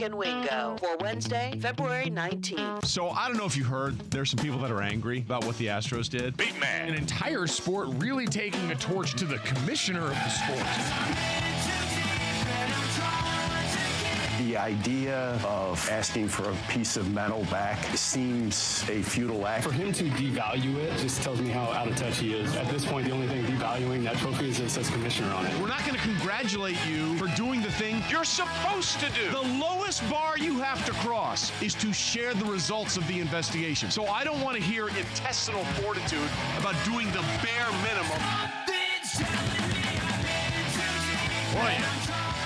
and Wingo for Wednesday, February 19th. So I don't know if you heard, there's some people that are angry about what the Astros did. Big man. An entire sport really taking a torch to the commissioner of the sport. The idea of asking for a piece of metal back seems a futile act. For him to devalue it just tells me how out of touch he is. At this point, the only thing devaluing that trophy is it says commissioner on it. We're not going to congratulate you for doing the thing you're supposed to do. The lowest bar you have to cross is to share the results of the investigation. So I don't want to hear intestinal fortitude about doing the bare minimum. Boy,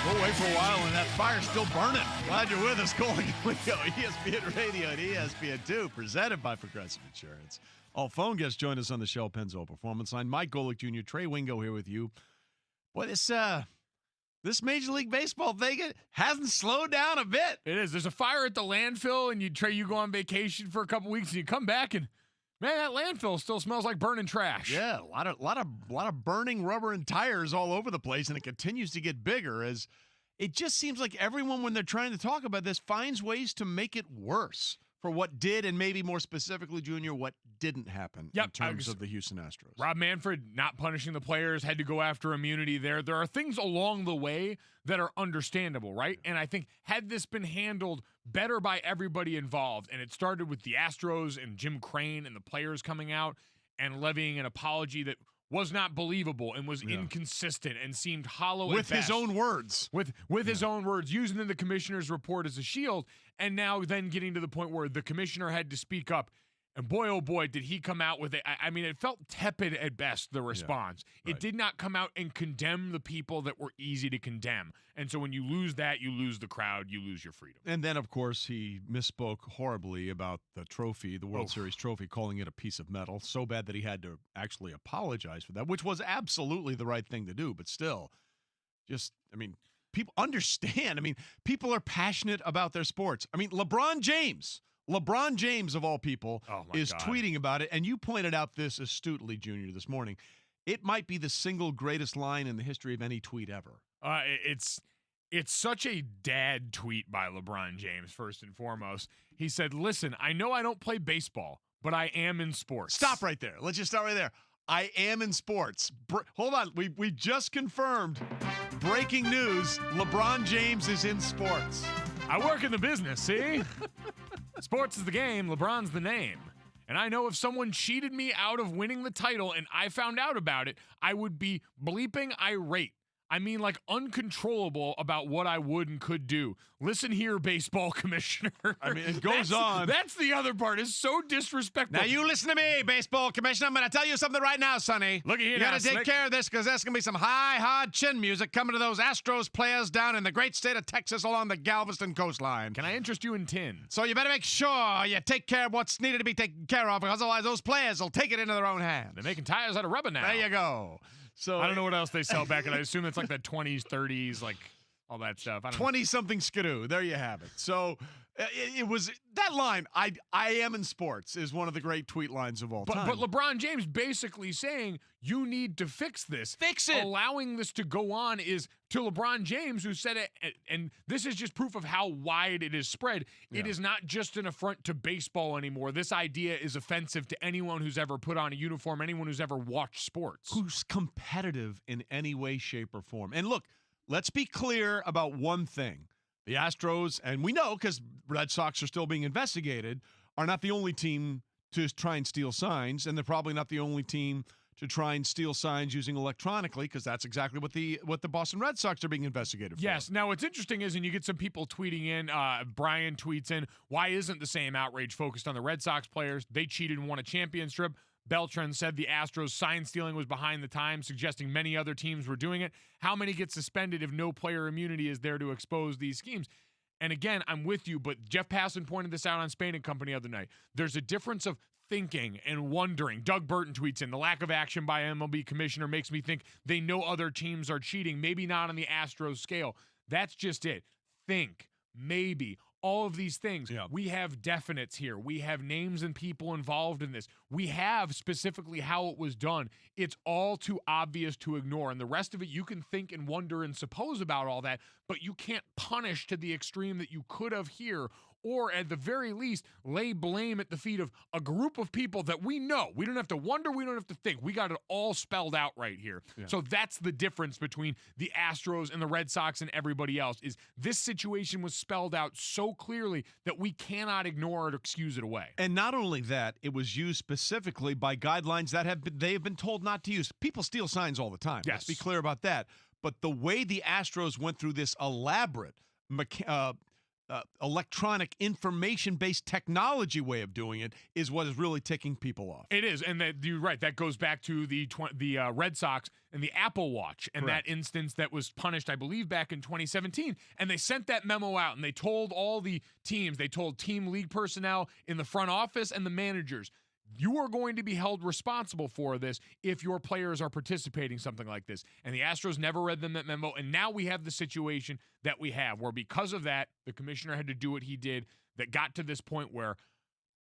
we'll wait for a while and that fire's still burning. Glad you're with us. Golic and Wingo, ESPN Radio and ESPN2, presented by Progressive Insurance. All phone guests join us on the Shell Pennzoil Performance Line. Mike Golic Jr., Trey Wingo here with you. Boy, this Major League Baseball thing hasn't slowed down a bit. It is. There's a fire at the landfill, and you go on vacation for a couple weeks, and you come back, and man, that landfill still smells like burning trash. Yeah, a lot of burning rubber and tires all over the place, and it continues to get bigger as it just seems like everyone, when they're trying to talk about this, finds ways to make it worse for what did, and maybe more specifically, Junior, what didn't happen in terms of the Houston Astros. Rob Manfred not punishing the players, had to go after immunity there. There are things along the way that are understandable, right? And I think had this been handled better by everybody involved, and it started with the Astros and Jim Crane and the players coming out and levying an apology that was not believable and was inconsistent and seemed hollow with at best. his own words. With his own words, using the commissioner's report as a shield, and now then getting to the point where the commissioner had to speak up. And boy, oh boy, did he come out with it. I mean, it felt tepid at best, the response. Yeah, right. It did not come out and condemn the people that were easy to condemn. And so when you lose that, you lose the crowd, you lose your freedom. And then, of course, he misspoke horribly about the trophy, the World Series trophy, calling it a piece of metal. So bad that he had to actually apologize for that, which was absolutely the right thing to do. But still, people understand. I mean, people are passionate about their sports. I mean, LeBron James, of all people, is tweeting about it. And you pointed out this astutely, Junior, this morning. It might be the single greatest line in the history of any tweet ever. It's such a dad tweet by LeBron James, first and foremost. He said, listen, I know I don't play baseball, but I am in sports. Stop right there. Let's just start right there. I am in sports. Hold on. We just confirmed. Breaking news. LeBron James is in sports. I work in the business, see? Sports is the game, LeBron's the name. And I know if someone cheated me out of winning the title and I found out about it, I would be bleeping irate. I mean, like, uncontrollable about what I would and could do. Listen here, baseball commissioner. I mean, it goes on. That's the other part. It's so disrespectful. Now, you listen to me, baseball commissioner. I'm going to tell you something right now, Sonny. Look at here. You got to take care of this because there's going to be some high, hard chin music coming to those Astros players down in the great state of Texas along the Galveston coastline. Can I interest you in tin? So you better make sure you take care of what's needed to be taken care of, because otherwise those players will take it into their own hands. They're making tires out of rubber now. There you go. So I don't know what else they sell back, and I assume it's like the 20s, 30s, like all that stuff. 20-something skidoo. There you have it. So it was that line, I am in sports, is one of the great tweet lines of all time. But LeBron James basically saying, you need to fix this. Fix it. Allowing this to go on is to LeBron James, who said it, and this is just proof of how wide it is spread. Yeah. It is not just an affront to baseball anymore. This idea is offensive to anyone who's ever put on a uniform, anyone who's ever watched sports. Who's competitive in any way, shape, or form. And look, let's be clear about one thing. The Astros, and we know because Red Sox are still being investigated, are not the only team to try and steal signs, and they're probably not the only team to try and steal signs using electronically, because that's exactly what the Boston Red Sox are being investigated for. Yes. Now, what's interesting is, and you get some people tweeting in, Brian tweets in, why isn't the same outrage focused on the Red Sox players? They cheated and won a championship. Beltran said the Astros sign stealing was behind the times, suggesting many other teams were doing it. How many get suspended if no player immunity is there to expose these schemes? And again, I'm with you, but Jeff Passan pointed this out on Spain and Company the other night. There's a difference of thinking and wondering. Doug Burton tweets in, the lack of action by MLB Commissioner makes me think they know other teams are cheating, maybe not on the Astros scale. That's just it. Think, maybe. all of these things. Yeah. We have definites here. We have names and people involved in this. We have specifically how it was done. It's all too obvious to ignore. And the rest of it, you can think and wonder and suppose about all that, but you can't punish to the extreme that you could have here, or at the very least, lay blame at the feet of a group of people that we know. We don't have to wonder. We don't have to think. We got it all spelled out right here. Yeah. So that's the difference between the Astros and the Red Sox and everybody else, is this situation was spelled out so clearly that we cannot ignore it or excuse it away. And not only that, it was used specifically by guidelines that they have been told not to use. People steal signs all the time. Yes. Let's be clear about that. But the way the Astros went through this elaborate electronic information-based technology way of doing it is what is really ticking people off. It is, and you're right. That goes back to the Red Sox and the Apple Watch and Correct. that instance that was punished, I believe, back in 2017. And they sent that memo out, and they told all the teams, they told team league personnel in the front office and the managers, you are going to be held responsible for this if your players are participating something like this. And the Astros never read them that memo, and now we have the situation that we have, where because of that, the commissioner had to do what he did, that got to this point where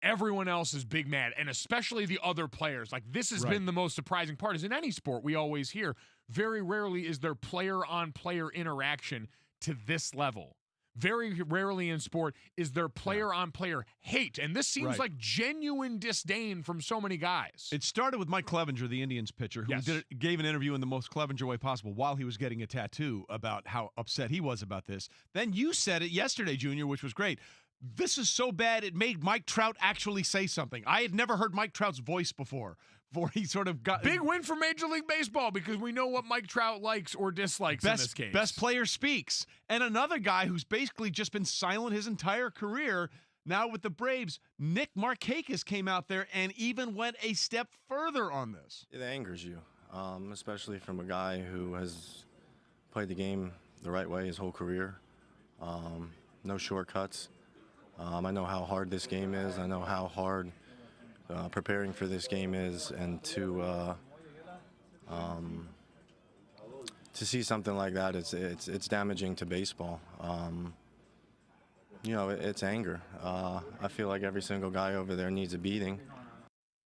everyone else is big mad, and especially the other players. Like, this has been the most surprising part, is in any sport we always hear, very rarely is there player-on-player interaction to this level. Very rarely in sport is there player-on-player hate, and this seems like genuine disdain from so many guys. It started with Mike Clevenger, the Indians pitcher, who gave an interview in the most Clevenger way possible while he was getting a tattoo about how upset he was about this. Then you said it yesterday, Junior, which was great. This is so bad it made Mike Trout actually say something. I had never heard Mike Trout's voice before he sort of got... Big win for Major League Baseball, because we know what Mike Trout likes or dislikes in this case. Best player speaks. And another guy who's basically just been silent his entire career, now with the Braves, Nick Markakis came out there and even went a step further on this. It angers you, especially from a guy who has played the game the right way his whole career. No shortcuts. I know how hard this game is. I know how hard preparing for this game is, and to see something like that, it's damaging to baseball. It's anger. I feel like every single guy over there needs a beating.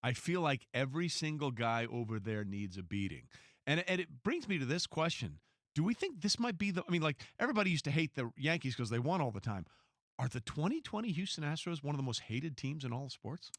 I feel like every single guy over there needs a beating. And it brings me to this question. Do we think this might be everybody used to hate the Yankees because they won all the time. Are the 2020 Houston Astros one of the most hated teams in all of sports?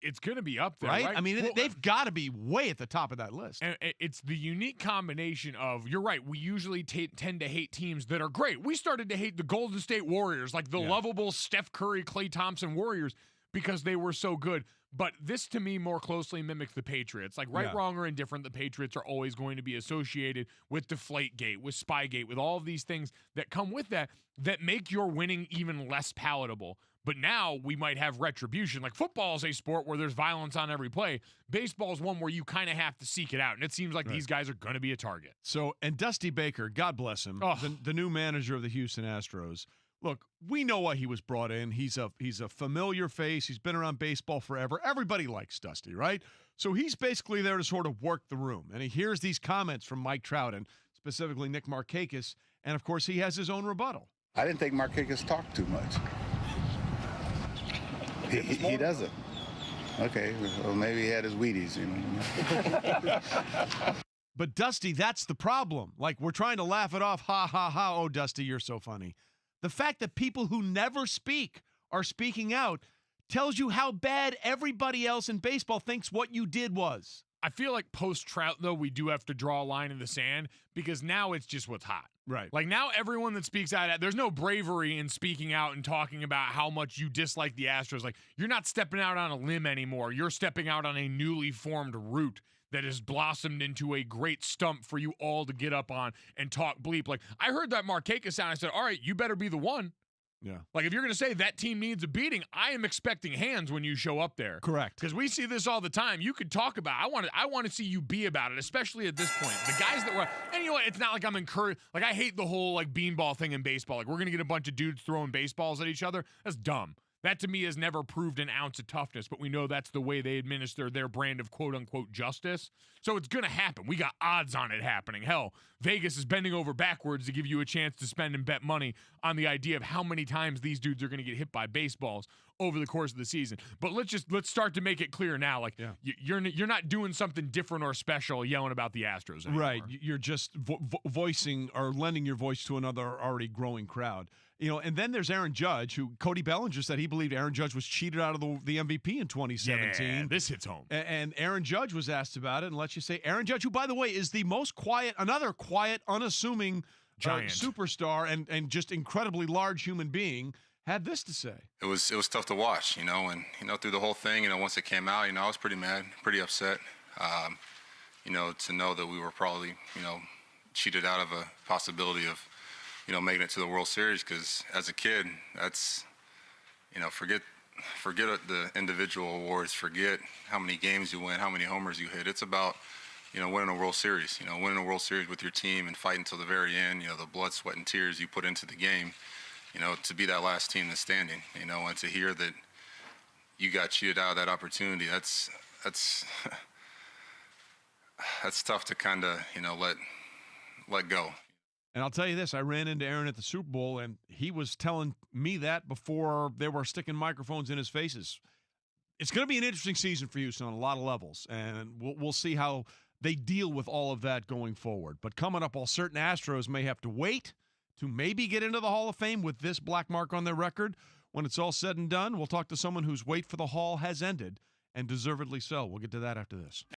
It's going to be up there, right? I mean, they've got to be way at the top of that list. And it's the unique combination of, you're right, we usually tend to hate teams that are great. We started to hate the Golden State Warriors, like the lovable Steph Curry, Klay Thompson Warriors, because they were so good. But this, to me, more closely mimics the Patriots. Like, right, wrong, or indifferent, the Patriots are always going to be associated with Deflategate, with Spygate, with all of these things that come with that make your winning even less palatable. But now we might have retribution. Like, football is a sport where there's violence on every play. Baseball is one where you kind of have to seek it out. And it seems like these guys are going to be a target. So, and Dusty Baker, God bless him, the new manager of the Houston Astros. Look, we know why he was brought in. He's a familiar face. He's been around baseball forever. Everybody likes Dusty, right? So he's basically there to sort of work the room. And he hears these comments from Mike Trout and specifically Nick Markakis. And, of course, he has his own rebuttal. I didn't think Markakis talked too much. He doesn't. Okay, well, maybe he had his Wheaties, But, Dusty, that's the problem. Like, we're trying to laugh it off. Ha, ha, ha. Oh, Dusty, you're so funny. The fact that people who never speak are speaking out tells you how bad everybody else in baseball thinks what you did was. I feel like post-Trout, though, we do have to draw a line in the sand, because now it's just what's hot. Right. Like, now everyone that speaks out, there's no bravery in speaking out and talking about how much you dislike the Astros. Like, you're not stepping out on a limb anymore. You're stepping out on a newly formed root that has blossomed into a great stump for you all to get up on and talk bleep. Like, I heard that Markakis sound. I said, all right, you better be the one. Yeah. Like, if you're going to say that team needs a beating, I am expecting hands when you show up there. Correct. Because we see this all the time. You could talk about it. I want to see you be about it, especially at this point. The guys that were, and you know what, it's not like I'm encouraged. Like, I hate the whole, like, beanball thing in baseball. Like, we're going to get a bunch of dudes throwing baseballs at each other. That's dumb. That to me has never proved an ounce of toughness, but we know that's the way they administer their brand of quote-unquote justice. So it's going to happen. We got odds on it happening. Hell, Vegas is bending over backwards to give you a chance to spend and bet money on the idea of how many times these dudes are going to get hit by baseballs over the course of the season. But let's start to make it clear now. Like, you're not doing something different or special yelling about the Astros anymore. Right. You're just voicing or lending your voice to another already growing crowd. You know, and then there's Aaron Judge, who Cody Bellinger said he believed Aaron Judge was cheated out of the MVP in 2017. Yeah, this hits home. And Aaron Judge was asked about it, and let's just say Aaron Judge, who, by the way, is the most quiet, another quiet, unassuming giant superstar and just incredibly large human being, had this to say. It was tough to watch, and through the whole thing, once it came out, I was pretty mad, pretty upset, to know that we were probably, cheated out of a possibility of, making it to the World Series, because as a kid, that's, forget the individual awards, forget how many games you win, how many homers you hit. It's about, winning a World Series, winning a World Series with your team and fighting till the very end, the blood, sweat, and tears you put into the game, to be that last team that's standing, and to hear that you got cheated out of that opportunity, that's tough to kind of, let go. And I'll tell you this, I ran into Aaron at the Super Bowl, and he was telling me that before they were sticking microphones in his faces. It's going to be an interesting season for Houston on a lot of levels, and we'll see how they deal with all of that going forward. But coming up, all certain Astros may have to wait to maybe get into the Hall of Fame with this black mark on their record. When it's all said and done, we'll talk to someone whose wait for the Hall has ended, and deservedly so. We'll get to that after this.